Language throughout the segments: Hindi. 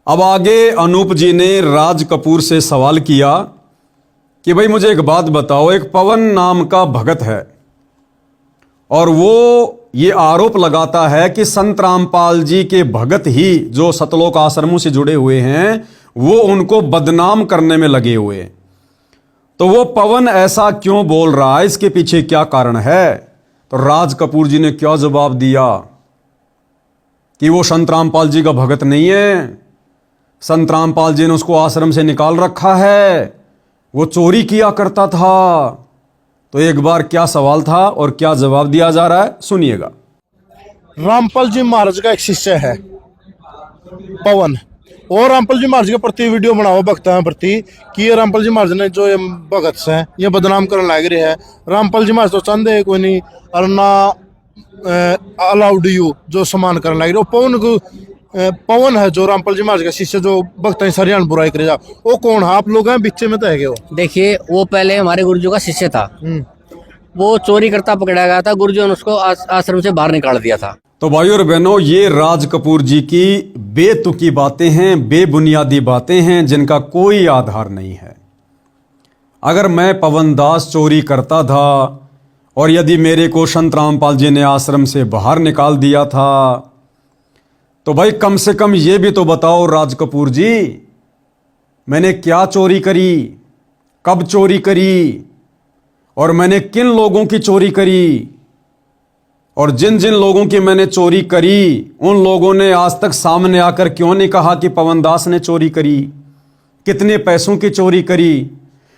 अब आगे अनूप जी ने राज कपूर से सवाल किया कि भाई मुझे एक बात बताओ, एक पवन नाम का भगत है और वो ये आरोप लगाता है कि संत रामपाल जी के भगत ही जो सतलोक आश्रमों से जुड़े हुए हैं वो उनको बदनाम करने में लगे हुए हैं। तो वो पवन ऐसा क्यों बोल रहा है, इसके पीछे क्या कारण है? तो राज कपूर जी ने क्या जवाब दिया कि वो संत रामपाल जी का भगत नहीं है, संत रामपाल जी ने उसको आश्रम से निकाल रखा है, वो चोरी किया करता था। तो एक बार क्या सवाल था और क्या जवाब दिया जा रहा है, सुनिएगा। रामपाल जी महाराज का एक शिष्य है पवन, और रामपाल जी महाराज के प्रति वीडियो बनाओ भक्तों प्रति कि ये रामपाल जी महाराज ने जो ये भगत से ये बदनाम करने लग रहे है। रामपाल जी महाराज तो चाहते कोई नहीं और ना अलाउड यू जो समान करने लग रहे। पवन को पवन है जो रामपाल जी महाराज का शिष्य जो भक्त सारी बुराई करे जा, वो कौन है? आप लोग हैं बीचे में तो है वो। देखिए, वो पहले हमारे गुरुजी का शिष्य था, वो चोरी करता पकड़ा गया था, गुरुजी ने उसको आश्रम से बाहर निकाल दिया था। तो भाई और बहनों, ये राज कपूर जी की बेतुकी बातें हैं, बेबुनियादी बातें हैं जिनका कोई आधार नहीं है। अगर मैं पवन दास चोरी करता था और यदि मेरे को संत रामपाल जी ने आश्रम से बाहर निकाल दिया था तो भाई कम से कम ये भी तो बताओ राज कपूर जी, मैंने क्या चोरी करी, कब चोरी करी और मैंने किन लोगों की चोरी करी, और जिन जिन लोगों की मैंने चोरी करी उन लोगों ने आज तक सामने आकर क्यों नहीं कहा कि पवन दास ने चोरी करी, कितने पैसों की चोरी करी।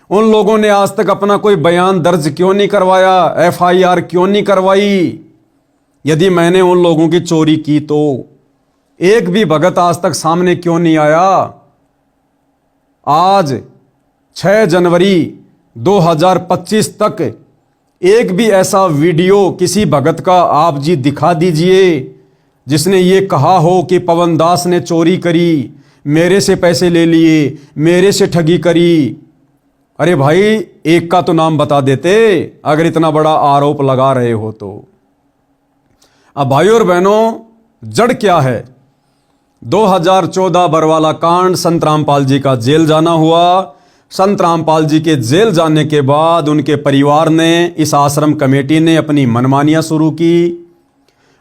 उन लोगों ने आज तक अपना कोई बयान दर्ज क्यों नहीं करवाया, FIR क्यों नहीं करवाई। यदि मैंने उन लोगों की चोरी की तो एक भी भगत आज तक सामने क्यों नहीं आया। आज 6 जनवरी 2025 तक एक भी ऐसा वीडियो किसी भगत का आप जी दिखा दीजिए जिसने ये कहा हो कि पवन दास ने चोरी करी, मेरे से पैसे ले लिए, मेरे से ठगी करी। अरे भाई, एक का तो नाम बता देते अगर इतना बड़ा आरोप लगा रहे हो तो। अब भाइयों और बहनों, जड़ क्या है? 2014 बरवाला कांड, संत रामपाल जी का जेल जाना हुआ। संत रामपाल जी के जेल जाने के बाद उनके परिवार ने, इस आश्रम कमेटी ने अपनी मनमानियां शुरू की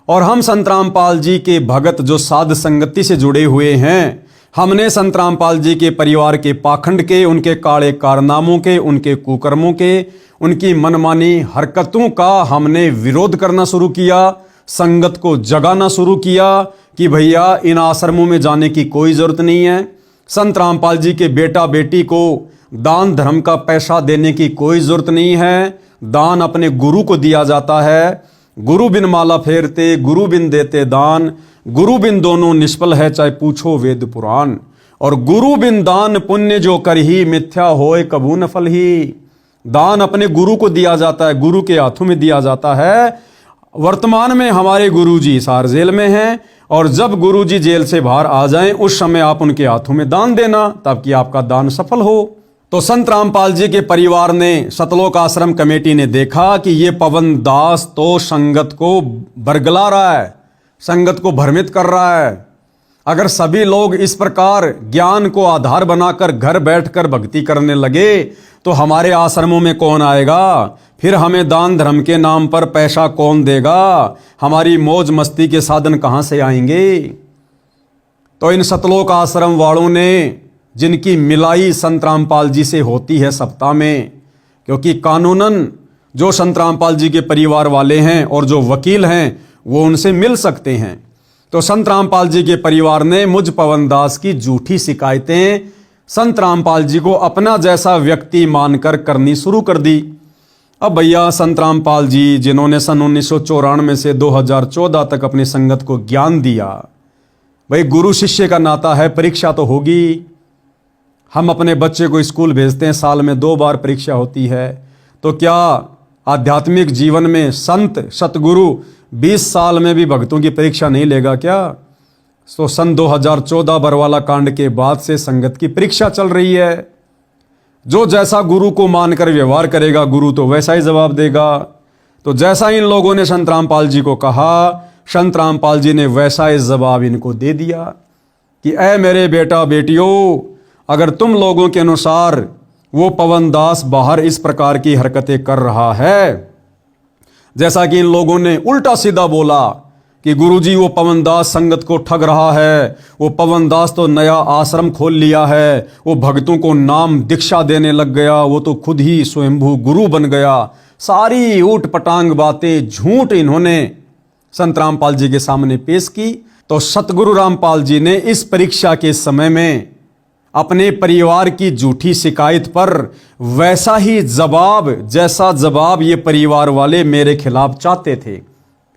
और हम संत रामपाल जी के भगत जो साध संगति से जुड़े हुए हैं, हमने संत रामपाल जी के परिवार के पाखंड के, उनके काले कारनामों के, उनके कुकर्मों के, उनकी मनमानी हरकतों का हमने विरोध करना शुरू किया, संगत को जगाना शुरू किया कि भैया इन आश्रमों में जाने की कोई जरूरत नहीं है। संत रामपाल जी के बेटा बेटी को दान धर्म का पैसा देने की कोई जरूरत नहीं है। दान अपने गुरु को दिया जाता है। गुरु बिन माला फेरते, गुरु बिन देते दान, गुरु बिन दोनों निष्फल है चाहे पूछो वेद पुराण। और गुरु बिन दान पुण्य जो कर ही, मिथ्या होए कबू न फल ही। दान अपने गुरु को दिया जाता है, गुरु के हाथों में दिया जाता है। वर्तमान में हमारे गुरुजी सार जेल में हैं और जब गुरुजी जेल से बाहर आ जाएं उस समय आप उनके हाथों में दान देना ताकि आपका दान सफल हो। तो संत रामपाल जी के परिवार ने, सतलोक आश्रम कमेटी ने देखा कि ये पवन दास तो संगत को बरगला रहा है, संगत को भ्रमित कर रहा है। अगर सभी लोग इस प्रकार ज्ञान को आधार बनाकर घर बैठकर भक्ति करने लगे तो हमारे आश्रमों में कौन आएगा? फिर हमें दान धर्म के नाम पर पैसा कौन देगा? हमारी मौज मस्ती के साधन कहां से आएंगे? तो इन सतलोक आश्रम वालों ने, जिनकी मिलाई संत रामपाल जी से होती है सप्ताह में, क्योंकि कानूनन जो संत रामपाल जी के परिवार वाले हैं और जो वकील हैं वो उनसे मिल सकते हैं, तो संत रामपाल जी के परिवार ने मुझ पवन दास की झूठी शिकायतें संत रामपाल जी को अपना जैसा व्यक्ति मानकर करनी शुरू कर दी। अब भैया संत रामपाल जी जिन्होंने सन 1994 से 2014 तक अपनी संगत को ज्ञान दिया, भाई गुरु शिष्य का नाता है, परीक्षा तो होगी। हम अपने बच्चे को स्कूल भेजते हैं, साल में 2 बार परीक्षा होती है। तो क्या आध्यात्मिक जीवन में संत सतगुरु 20 साल में भी भक्तों की परीक्षा नहीं लेगा क्या? तो सन 2014 बरवाला कांड के बाद से संगत की परीक्षा चल रही है। जो जैसा गुरु को मानकर व्यवहार करेगा गुरु तो वैसा ही जवाब देगा। तो जैसा इन लोगों ने संत रामपाल जी को कहा, संत रामपाल जी ने वैसा ही जवाब इनको दे दिया। कि ऐ मेरे बेटा बेटियों, अगर तुम लोगों के अनुसार वो पवन दास बाहर इस प्रकार की हरकतें कर रहा है, जैसा कि इन लोगों ने उल्टा सीधा बोला कि गुरुजी वो पवन दास संगत को ठग रहा है, वो पवन दास तो नया आश्रम खोल लिया है, वो भक्तों को नाम दीक्षा देने लग गया, वो तो खुद ही स्वयंभू गुरु बन गया। सारी ऊट पटांग बातें, झूठ इन्होंने संत रामपाल जी के सामने पेश की। तो सतगुरु रामपाल जी ने इस परीक्षा के समय में अपने परिवार की झूठी शिकायत पर वैसा ही जवाब, जैसा जवाब ये परिवार वाले मेरे खिलाफ चाहते थे,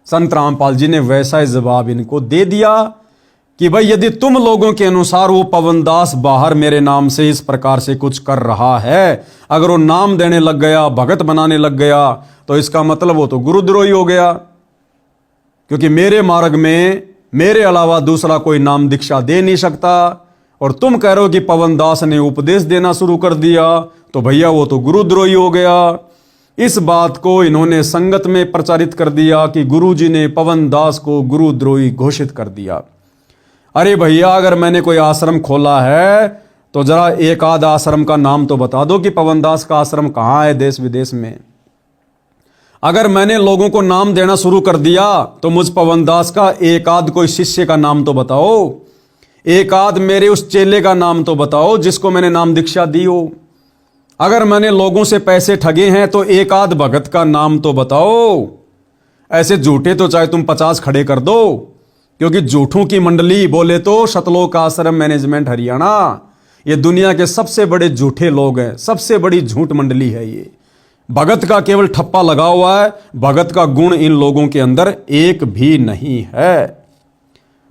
संत रामपाल जी ने वैसा ही जवाब इनको दे दिया कि भाई यदि तुम लोगों के अनुसार वो पवन दास बाहर मेरे नाम से इस प्रकार से कुछ कर रहा है, अगर वो नाम देने लग गया, भगत बनाने लग गया, तो इसका मतलब वो तो गुरुद्रोही हो गया, क्योंकि मेरे मार्ग में मेरे अलावा दूसरा कोई नाम दीक्षा दे नहीं सकता। और तुम कह रहे हो कि पवन दास ने उपदेश देना शुरू कर दिया, तो भैया वो तो गुरुद्रोही हो गया। इस बात को इन्होंने संगत में प्रचारित कर दिया कि गुरुजी ने पवन दास को गुरुद्रोही घोषित कर दिया। अरे भैया, अगर मैंने कोई आश्रम खोला है तो जरा एक आध आश्रम का नाम तो बता दो कि पवन दास का आश्रम कहाँ है देश विदेश में। अगर मैंने लोगों को नाम देना शुरू कर दिया तो मुझ पवन दास का एक आध कोई शिष्य का नाम तो बताओ, एक आध मेरे उस चेले का नाम तो बताओ जिसको मैंने नाम दीक्षा दी हो। अगर मैंने लोगों से पैसे ठगे हैं तो एक आध भगत का नाम तो बताओ। ऐसे झूठे तो चाहे तुम 50 खड़े कर दो, क्योंकि झूठों की मंडली बोले तो सतलोक आश्रम मैनेजमेंट हरियाणा, ये दुनिया के सबसे बड़े झूठे लोग हैं, सबसे बड़ी झूठ मंडली है ये। भगत का केवल ठप्पा लगा हुआ है, भगत का गुण इन लोगों के अंदर एक भी नहीं है।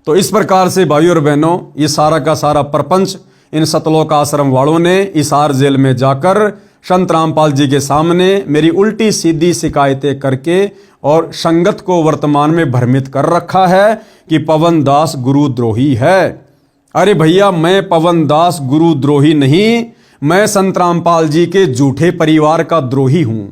तो इस प्रकार से भाइयों और बहनों, ये सारा का सारा प्रपंच इन सतलोक आश्रम वालों ने हिसार जेल में जाकर संत रामपाल जी के सामने मेरी उल्टी सीधी शिकायतें करके और संगत को वर्तमान में भ्रमित कर रखा है कि पवन दास गुरुद्रोही है। अरे भैया, मैं पवन दास गुरुद्रोही नहीं, मैं संत रामपाल जी के झूठे परिवार का द्रोही हूं।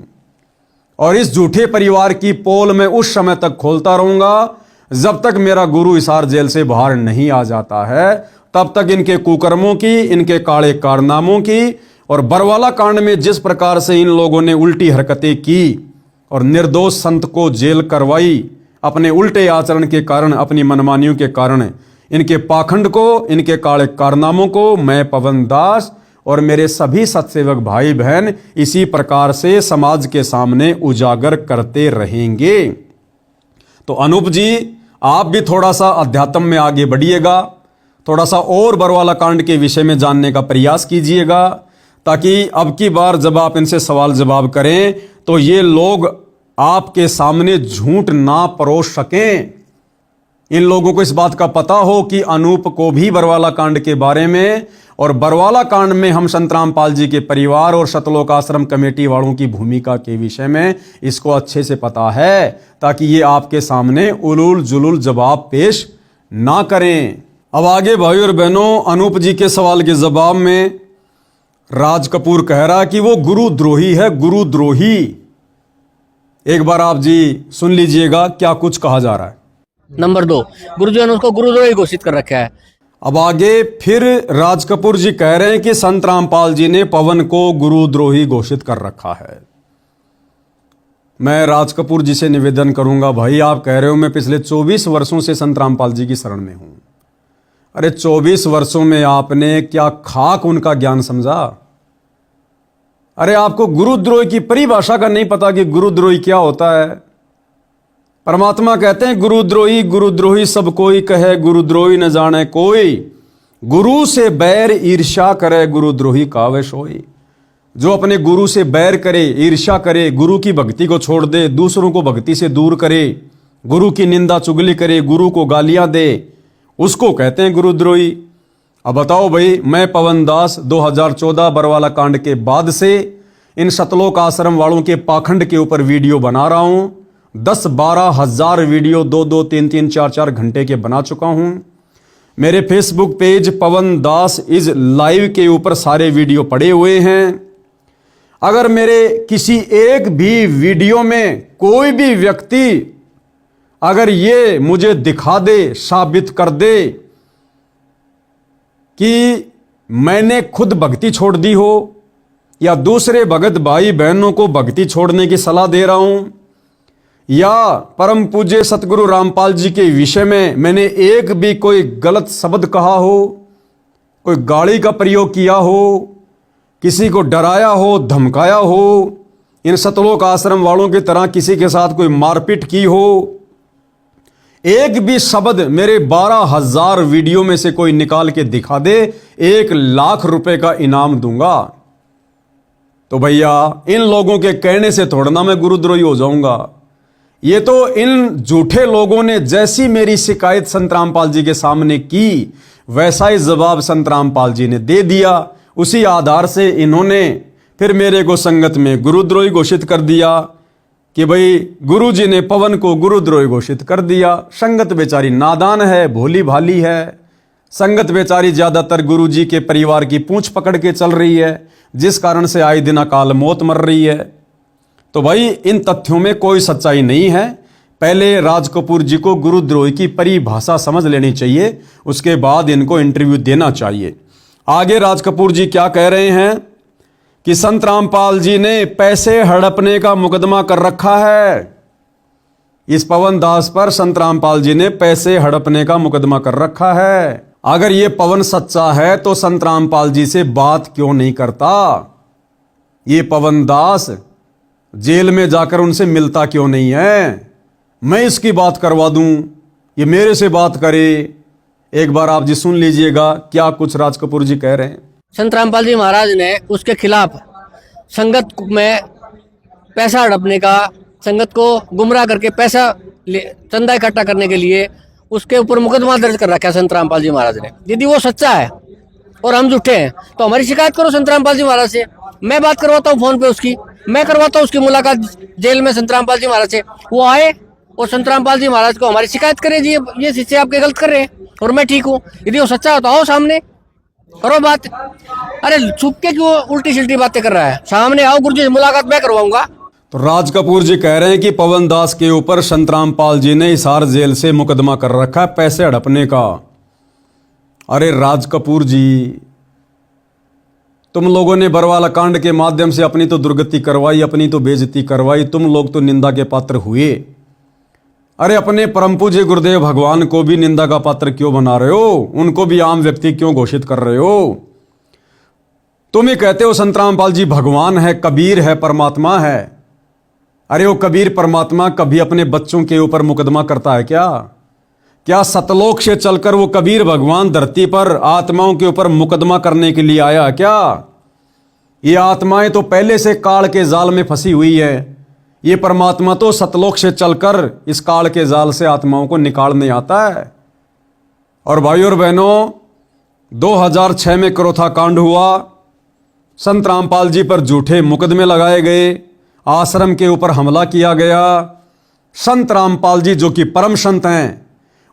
और इस झूठे परिवार की पोल मैं उस समय तक खोलता रहूंगा जब तक मेरा गुरु हिसार जेल से बाहर नहीं आ जाता है। तब तक इनके कुकर्मों की, इनके काले कारनामों की और बरवाला कांड में जिस प्रकार से इन लोगों ने उल्टी हरकतें की और निर्दोष संत को जेल करवाई अपने उल्टे आचरण के कारण, अपनी मनमानियों के कारण, इनके पाखंड को, इनके काले कारनामों को मैं पवन दास और मेरे सभी सत्सेवक भाई बहन इसी प्रकार से समाज के सामने उजागर करते रहेंगे। तो अनूप जी, आप भी थोड़ा सा अध्यात्म में आगे बढ़िएगा, थोड़ा सा और बरवाला कांड के विषय में जानने का प्रयास कीजिएगा, ताकि अब की बार जब आप इनसे सवाल जवाब करें तो ये लोग आपके सामने झूठ ना परोस सकें। इन लोगों को इस बात का पता हो कि अनूप को भी बरवाला कांड के बारे में और बरवाला कांड में हम संत रामपाल जी के परिवार और सतलोक आश्रम कमेटी वालों की भूमिका के विषय में इसको अच्छे से पता है, ताकि ये आपके सामने उलूल जुलूल जवाब पेश ना करें। अब आगे भाइयों और बहनों, अनूप जी के सवाल के जवाब में राज कपूर कह रहा है कि वो गुरुद्रोही है, गुरुद्रोही। एक बार आप जी सुन लीजिएगा क्या कुछ कहा जा रहा है। नंबर 2, गुरुजी ने उसको गुरुद्रोही घोषित कर रखा है। अब आगे फिर राज कपूर जी कह रहे हैं कि संत रामपाल जी ने पवन को गुरुद्रोही घोषित कर रखा है। मैं राज कपूर जी से निवेदन करूंगा, भाई आप कह रहे हो मैं पिछले 24 वर्षों से संत रामपाल जी की शरण में हूं। अरे 24 वर्षों में आपने क्या खाक उनका ज्ञान समझा? अरे आपको गुरुद्रोही की परिभाषा का नहीं पता कि गुरुद्रोही क्या होता है। परमात्मा कहते हैं गुरुद्रोही गुरुद्रोही सब कोई कहे, गुरुद्रोही न जाने कोई, गुरु से बैर ईर्ष्या करे, गुरुद्रोही कावे सोई। जो अपने गुरु से बैर करे, ईर्ष्या करे, गुरु की भक्ति को छोड़ दे, दूसरों को भक्ति से दूर करे, गुरु की निंदा चुगली करे, गुरु को गालियां दे, उसको कहते हैं गुरुद्रोही। अब बताओ भाई, मैं पवन दास 2014 बरवाला कांड के बाद से इन सतलोक आश्रम वालों के पाखंड के ऊपर वीडियो बना रहा हूं। 10-12 हजार वीडियो 2-2, 3-3, 4-4 घंटे के बना चुका हूं। मेरे Facebook page Pawan Das is live के ऊपर सारे वीडियो पड़े हुए हैं। अगर मेरे किसी एक भी वीडियो में कोई भी व्यक्ति अगर ये मुझे दिखा दे, साबित कर दे कि मैंने खुद भक्ति छोड़ दी हो या दूसरे भगत भाई बहनों को भक्ति छोड़ने की सलाह दे रहा हूं, या परम पूज्य सतगुरु रामपाल जी के विषय में मैंने एक भी कोई गलत शब्द कहा हो, कोई गाली का प्रयोग किया हो, किसी को डराया हो, धमकाया हो, इन सतलोक आश्रम वालों की तरह किसी के साथ कोई मारपीट की हो, एक भी शब्द मेरे 12,000 वीडियो में से कोई निकाल के दिखा दे, 1 लाख रुपए का इनाम दूंगा। तो भैया इन लोगों के कहने से थोड़ा ना मैं गुरुद्रोही हो जाऊंगा। ये तो इन झूठे लोगों ने जैसी मेरी शिकायत संत रामपाल जी के सामने की वैसा ही जवाब संत रामपाल जी ने दे दिया। उसी आधार से इन्होंने फिर मेरे को संगत में गुरुद्रोही घोषित कर दिया कि भाई गुरु जी ने पवन को गुरुद्रोही घोषित कर दिया। संगत बेचारी नादान है, भोली भाली है। संगत बेचारी ज्यादातर गुरु जी के परिवार की पूंछ पकड़ के चल रही है, जिस कारण से आए दिन अकाल मौत मर रही है। तो भाई इन तथ्यों में कोई सच्चाई नहीं है। पहले राज कपूर जी को गुरुद्रोही की परिभाषा समझ लेनी चाहिए, उसके बाद इनको इंटरव्यू देना चाहिए। आगे राज कपूर जी क्या कह रहे हैं कि संत रामपाल जी ने पैसे हड़पने का मुकदमा कर रखा है। इस पवन दास पर संत रामपाल जी ने पैसे हड़पने का मुकदमा कर रखा है। अगर ये पवन सच्चा है तो संत रामपाल जी से बात क्यों नहीं करता? ये पवन दास जेल में जाकर उनसे मिलता क्यों नहीं है? मैं इसकी बात करवा दूं, ये मेरे से बात करे। एक बार आप जी सुन लीजिएगा क्या कुछ राज कपूर जी कह रहे हैं। संत रामपाल जी महाराज ने उसके खिलाफ संगत में पैसा हड़पने का, संगत को गुमराह करके पैसा चंदा इकट्ठा करने के लिए उसके ऊपर मुकदमा दर्ज कर रखा है संत रामपाल जी महाराज ने। यदि वो सच्चा है और हम झूठे हैं तो हमारी शिकायत करो संत रामपाल जी महाराज से। मैं बात करवाता हूँ फोन पे उसकी, मैं करवाता हूँ उसकी मुलाकात जेल में संत रामपाल जी महाराज से। वो आए और संत रामपाल जी महाराज को हमारी शिकायत करे जी ये शिष्य आपके गलत कर रहे हैं और मैं ठीक हूँ। यदि वो सच्चा हो तो आओ सामने करो बात। अरे छुप के क्यों उल्टी सिल्टी बातें कर रहा है? सामने आओ, गुरु जी से मुलाकात मैं करवाऊंगा। तो राज कपूर जी कह रहे हैं कि पवन दास के ऊपर संत रामपाल जी ने हिसार जेल से मुकदमा कर रखा है पैसे हड़पने का। अरे राज कपूर जी, तुम लोगों ने बरवाला कांड के माध्यम से अपनी तो दुर्गति करवाई, अपनी तो बेइज्जती करवाई, तुम लोग तो निंदा के पात्र हुए। अरे अपने परम पूज्य गुरुदेव भगवान को भी निंदा का पात्र क्यों बना रहे हो? उनको भी आम व्यक्ति क्यों घोषित कर रहे हो? तुम ही कहते हो संत रामपाल जी भगवान है, कबीर है, परमात्मा है। अरे वो कबीर परमात्मा कभी अपने बच्चों के ऊपर मुकदमा करता है क्या? क्या सतलोक से चलकर वो कबीर भगवान धरती पर आत्माओं के ऊपर मुकदमा करने के लिए आया क्या? ये आत्माएं तो पहले से काल के जाल में फंसी हुई है। ये परमात्मा तो सतलोक से चलकर इस काल के जाल से आत्माओं को निकालने आता है। और भाइयों और बहनों, 2006 में क्रोथा कांड हुआ, संत रामपाल जी पर झूठे मुकदमे लगाए गए, आश्रम के ऊपर हमला किया गया। संत रामपाल जी जो कि परम संत हैं,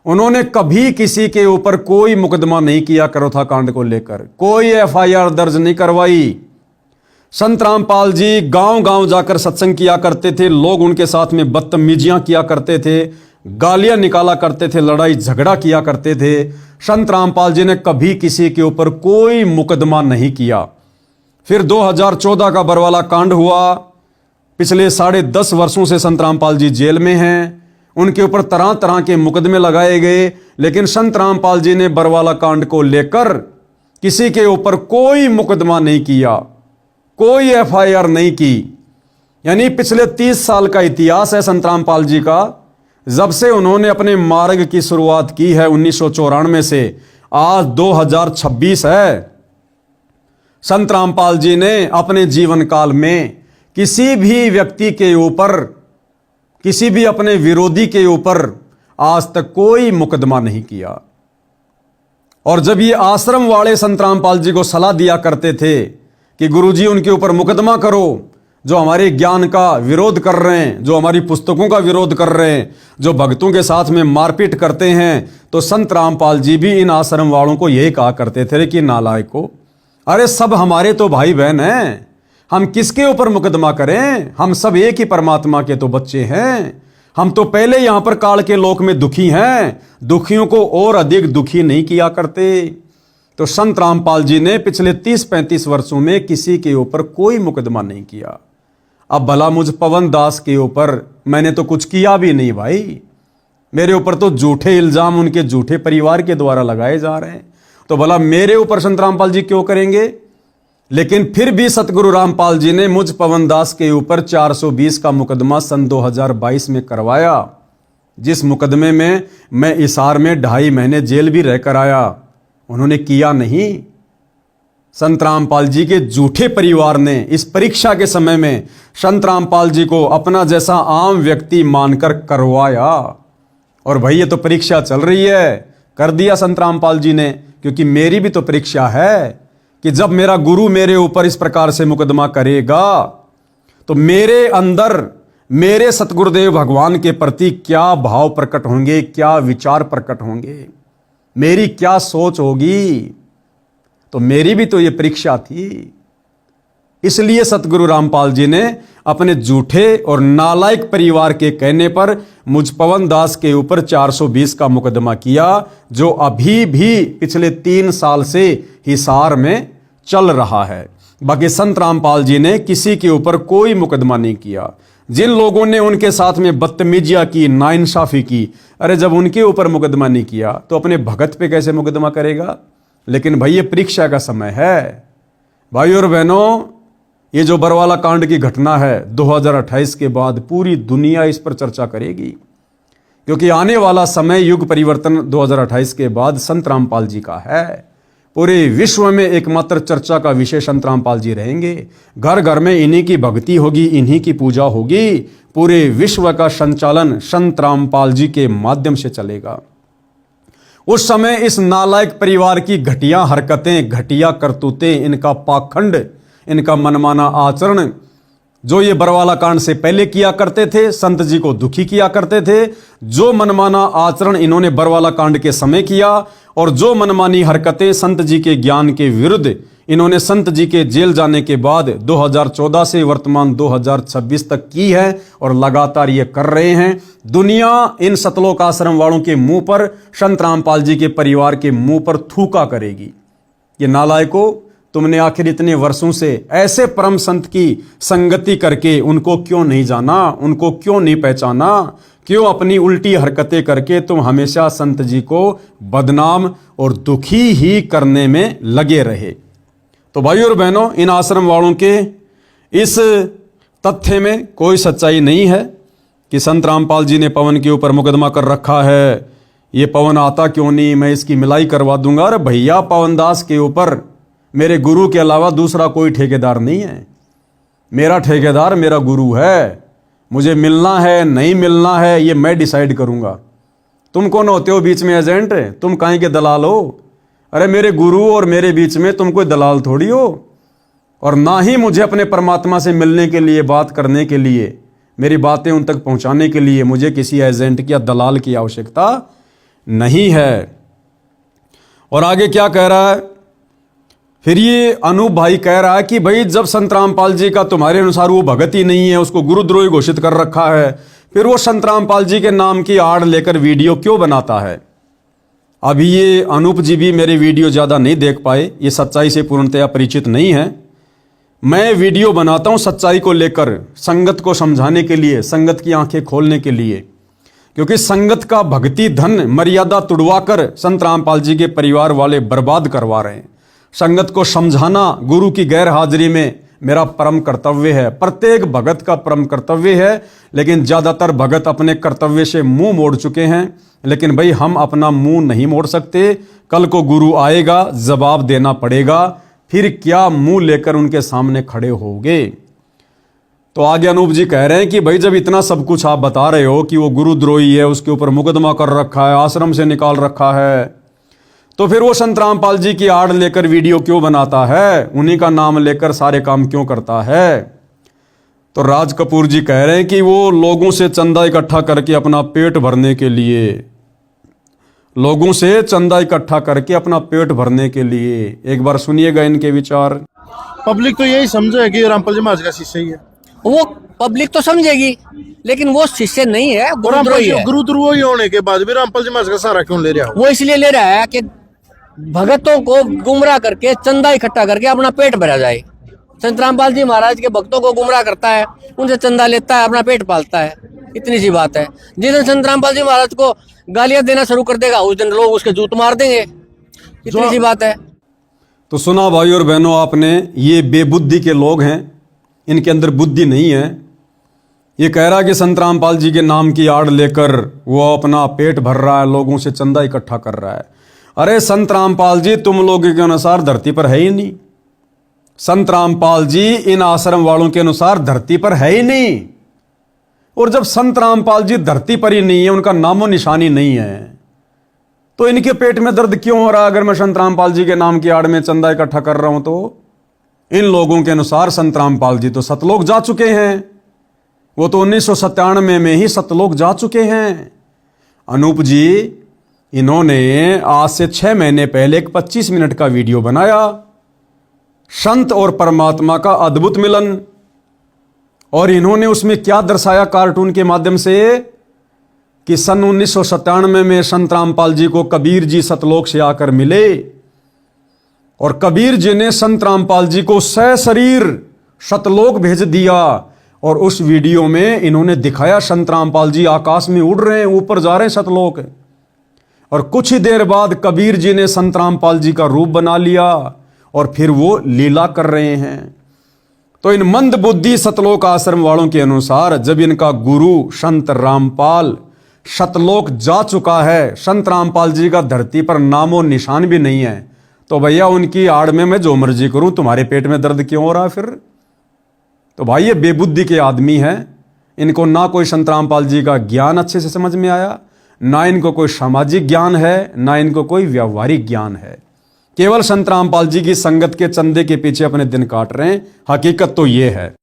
उन्होंने कभी किसी के ऊपर कोई मुकदमा नहीं किया क्रोथा कांड को लेकर, कोई एफआईआर दर्ज नहीं करवाई। संत रामपाल जी गांव गांव जाकर सत्संग किया करते थे, लोग उनके साथ में बदतमीजियां किया करते थे, गालियां निकाला करते थे, लड़ाई झगड़ा किया करते थे। संत रामपाल जी ने कभी किसी के ऊपर कोई मुकदमा नहीं किया। फिर 2014 का बरवाला कांड हुआ। पिछले 10.5 वर्षों से संत रामपाल जी जेल में हैं। उनके ऊपर तरह तरह के मुकदमे लगाए गए, लेकिन संत रामपाल जी ने बरवाला कांड को लेकर किसी के ऊपर कोई मुकदमा नहीं किया, कोई एफआईआर नहीं की। यानी पिछले 30 साल का इतिहास है संत रामपाल जी का। जब से उन्होंने अपने मार्ग की शुरुआत की है 1994 से, आज 2026 है। संत रामपाल जी ने अपने जीवन काल में किसी भी व्यक्ति के ऊपर, किसी भी अपने विरोधी के ऊपर आज तक कोई मुकदमा नहीं किया। और जब ये आश्रम वाले संत रामपाल जी को सलाह दिया करते थे कि गुरुजी उनके ऊपर मुकदमा करो, जो हमारे ज्ञान का विरोध कर रहे हैं, जो हमारी पुस्तकों का विरोध कर रहे हैं, जो भक्तों के साथ में मारपीट करते हैं, तो संत रामपाल जी भी इन आश्रम वालों को यही कहा करते थे कि नालायकों, अरे सब हमारे तो भाई बहन हैं, हम किसके ऊपर मुकदमा करें? हम सब एक ही परमात्मा के तो बच्चे हैं। हम तो पहले यहां पर काल के लोक में दुखी हैं, दुखियों को और अधिक दुखी नहीं किया करते। तो संत रामपाल जी ने पिछले 30-35 वर्षों में किसी के ऊपर कोई मुकदमा नहीं किया। अब भला मुझ पवन दास के ऊपर मैंने तो कुछ किया भी नहीं भाई, मेरे ऊपर तो झूठे इल्जाम उनके झूठे परिवार के द्वारा लगाए जा रहे हैं, तो भला मेरे ऊपर संत रामपाल जी क्यों करेंगे। लेकिन फिर भी सतगुरु रामपाल जी ने मुझ पवन दास के ऊपर 420 का मुकदमा सन 2022 में करवाया, जिस मुकदमे में मैं हिसार में 2.5 महीने जेल भी रहकर आया। उन्होंने किया नहीं। संत रामपाल जी के झूठे परिवार ने इस परीक्षा के समय में संत रामपाल जी को अपना जैसा आम व्यक्ति मानकर करवाया। और भाई ये तो परीक्षा चल रही है, कर दिया संत रामपाल जी ने, क्योंकि मेरी भी तो परीक्षा है कि जब मेरा गुरु मेरे ऊपर इस प्रकार से मुकदमा करेगा तो मेरे अंदर मेरे सतगुरुदेव भगवान के प्रति क्या भाव प्रकट होंगे, क्या विचार प्रकट होंगे, मेरी क्या सोच होगी। तो मेरी भी तो ये परीक्षा थी। इसलिए सतगुरु रामपाल जी ने अपने झूठे और नालायक परिवार के कहने पर मुझ पवन दास के ऊपर 420 का मुकदमा किया, जो अभी भी पिछले 3 साल से हिसार में चल रहा है। बाकी संत रामपाल जी ने किसी के ऊपर कोई मुकदमा नहीं किया। जिन लोगों ने उनके साथ में बदतमीजियां की, नाइंसाफी की, अरे जब उनके ऊपर मुकदमा नहीं किया तो अपने भगत पे कैसे मुकदमा करेगा। लेकिन भाई ये परीक्षा का समय है। भाई और बहनों, ये जो बरवाला कांड की घटना है 2028 के बाद पूरी दुनिया इस पर चर्चा करेगी, क्योंकि आने वाला समय युग परिवर्तन 2028 के बाद संत रामपाल जी का है। पूरे विश्व में एकमात्र चर्चा का विषय संत रामपाल जी रहेंगे। घर घर में इन्हीं की भक्ति होगी, इन्हीं की पूजा होगी। पूरे विश्व का संचालन संत रामपाल जी के माध्यम से चलेगा। उस समय इस नालायक परिवार की घटिया हरकतें, घटिया करतूतें, इनका पाखंड, इनका मनमाना आचरण, जो ये बरवाला कांड से पहले किया करते थे, संत जी को दुखी किया करते थे, जो मनमाना आचरण इन्होंने बरवाला कांड के समय किया और जो मनमानी हरकतें संत जी के ज्ञान के विरुद्ध इन्होंने संत जी के जेल जाने के बाद 2014 से वर्तमान 2026 तक की है और लगातार ये कर रहे हैं, दुनिया इन सतलोक आश्रम वालों के मुंह पर, संत रामपाल जी के परिवार के मुंह पर थूका करेगी। ये नालायकों, तुमने आखिर इतने वर्षों से ऐसे परम संत की संगति करके उनको क्यों नहीं जाना, उनको क्यों नहीं पहचाना, क्यों अपनी उल्टी हरकतें करके तुम हमेशा संत जी को बदनाम और दुखी ही करने में लगे रहे। तो भाइयों और बहनों, इन आश्रम वालों के इस तथ्य में कोई सच्चाई नहीं है कि संत रामपाल जी ने पवन के ऊपर मुकदमा कर रखा है, ये पवन आता क्यों नहीं, मैं इसकी मिलाई करवा दूंगा। अरे भैया, पवन दास के ऊपर मेरे गुरु के अलावा दूसरा कोई ठेकेदार नहीं है। मेरा ठेकेदार मेरा गुरु है। मुझे मिलना है नहीं मिलना है ये मैं डिसाइड करूंगा। तुम कौन होते हो बीच में एजेंट? तुम काहे के दलाल हो? अरे मेरे गुरु और मेरे बीच में तुम कोई दलाल थोड़ी हो। और ना ही मुझे अपने परमात्मा से मिलने के लिए, बात करने के लिए, मेरी बातें उन तक पहुंचाने के लिए मुझे किसी एजेंट की या दलाल की आवश्यकता नहीं है। और आगे क्या कह रहा है फिर ये अनूप भाई कह रहा है कि भाई जब संत रामपाल जी का तुम्हारे अनुसार वो भगत ही नहीं है, उसको गुरुद्रोही घोषित कर रखा है, फिर वो संत रामपाल जी के नाम की आड़ लेकर वीडियो क्यों बनाता है। अभी ये अनूप जी भी मेरे वीडियो ज़्यादा नहीं देख पाए, ये सच्चाई से पूर्णतया परिचित नहीं है। मैं वीडियो बनाता हूँ सच्चाई को लेकर, संगत को समझाने के लिए, संगत की आंखें खोलने के लिए, क्योंकि संगत का भक्ति धन मर्यादा तुड़वाकर संत रामपाल जी के परिवार वाले बर्बाद करवा रहे हैं। संगत को समझाना गुरु की गैर हाजिरी में मेरा परम कर्तव्य है, प्रत्येक भगत का परम कर्तव्य है। लेकिन ज़्यादातर भगत अपने कर्तव्य से मुंह मोड़ चुके हैं। लेकिन भाई हम अपना मुंह नहीं मोड़ सकते। कल को गुरु आएगा, जवाब देना पड़ेगा, फिर क्या मुंह लेकर उनके सामने खड़े होगे। तो आगे अनूप जी कह रहे हैं कि भाई जब इतना सब कुछ आप बता रहे हो कि वो गुरुद्रोही है, उसके ऊपर मुकदमा कर रखा है, आश्रम से निकाल रखा है, तो फिर वो संत रामपाल जी की आड़ लेकर वीडियो क्यों बनाता है, उन्हीं का नाम लेकर सारे काम क्यों करता है। तो राज कपूर जी कह रहे हैं कि वो लोगों से चंदा इकट्ठा करके अपना पेट भरने के लिए, लोगों से चंदा इकट्ठा करके अपना पेट भरने के लिए। एक बार सुनिएगा इनके विचार। पब्लिक तो यही समझे कि रामपाल जी महाराज का शिष्य ही है। वो पब्लिक तो समझेगी, लेकिन वो शिष्य नहीं है, गुरुद्रोही है। गुरुद्रोही होने के बाद भी रामपाल जी महाराज का सहारा क्यों ले रहा हो? वो इसलिए ले रहा है कि भगतों को गुमराह करके चंदा इकट्ठा करके अपना पेट भरा जाए। संत रामपाल जी महाराज के भक्तों को गुमराह करता है, उनसे चंदा लेता है, अपना पेट पालता है। इतनी सी बात है। जिस दिन संत रामपाल जी महाराज को गालियां देना शुरू कर देगा उस दिन लोग उसके जूत मार देंगे। इतनी सी बात है। तो सुना भाई और बहनों आपने, ये बेबुद्धि के लोग हैं, इनके अंदर बुद्धि नहीं है। ये कह रहा कि संत रामपाल जी के नाम की आड़ लेकर वो अपना पेट भर रहा है, लोगों से चंदा इकट्ठा कर रहा है। अरे संत रामपाल जी तुम लोगों के अनुसार धरती पर है ही नहीं। संत रामपाल जी इन आश्रम वालों के अनुसार धरती पर है ही नहीं। और जब संत रामपाल जी धरती पर ही नहीं है, उनका नामो निशानी नहीं है, तो इनके पेट में दर्द क्यों हो रहा है? अगर मैं संत रामपाल जी के नाम की आड़ में चंदा इकट्ठा कर रहा हूं तो इन लोगों के अनुसार संत रामपाल जी तो सतलोक जा चुके हैं। वो तो 1997 में ही सतलोक जा चुके हैं। अनूप जी इन्होंने आज से 6 महीने पहले एक 25 मिनट का वीडियो बनाया, संत और परमात्मा का अद्भुत मिलन। और इन्होंने उसमें क्या दर्शाया कार्टून के माध्यम से कि सन 1997 में संत रामपाल जी को कबीर जी सतलोक से आकर मिले और कबीर जी ने संत रामपाल जी को सशरीर सतलोक भेज दिया। और उस वीडियो में इन्होंने दिखाया संत रामपाल जी आकाश में उड़ रहे हैं, ऊपर जा रहे हैं सतलोक। और कुछ ही देर बाद कबीर जी ने संत रामपाल जी का रूप बना लिया और फिर वो लीला कर रहे हैं। तो इन मंद बुद्धि सतलोक आश्रम वालों के अनुसार जब इनका गुरु संत रामपाल सतलोक जा चुका है, संत रामपाल जी का धरती पर नामो निशान भी नहीं है, तो भैया उनकी आड़ में मैं जो मर्जी करूं, तुम्हारे पेट में दर्द क्यों हो रहा फिर? तो भाई ये बेबुद्धि के आदमी हैं। इनको ना कोई संत रामपाल जी का ज्ञान अच्छे से समझ में आया, ना इनको कोई सामाजिक ज्ञान है, ना इनको कोई व्यावहारिक ज्ञान है। केवल संत रामपाल जी की संगत के चंदे के पीछे अपने दिन काट रहे हैं। हकीकत तो ये है।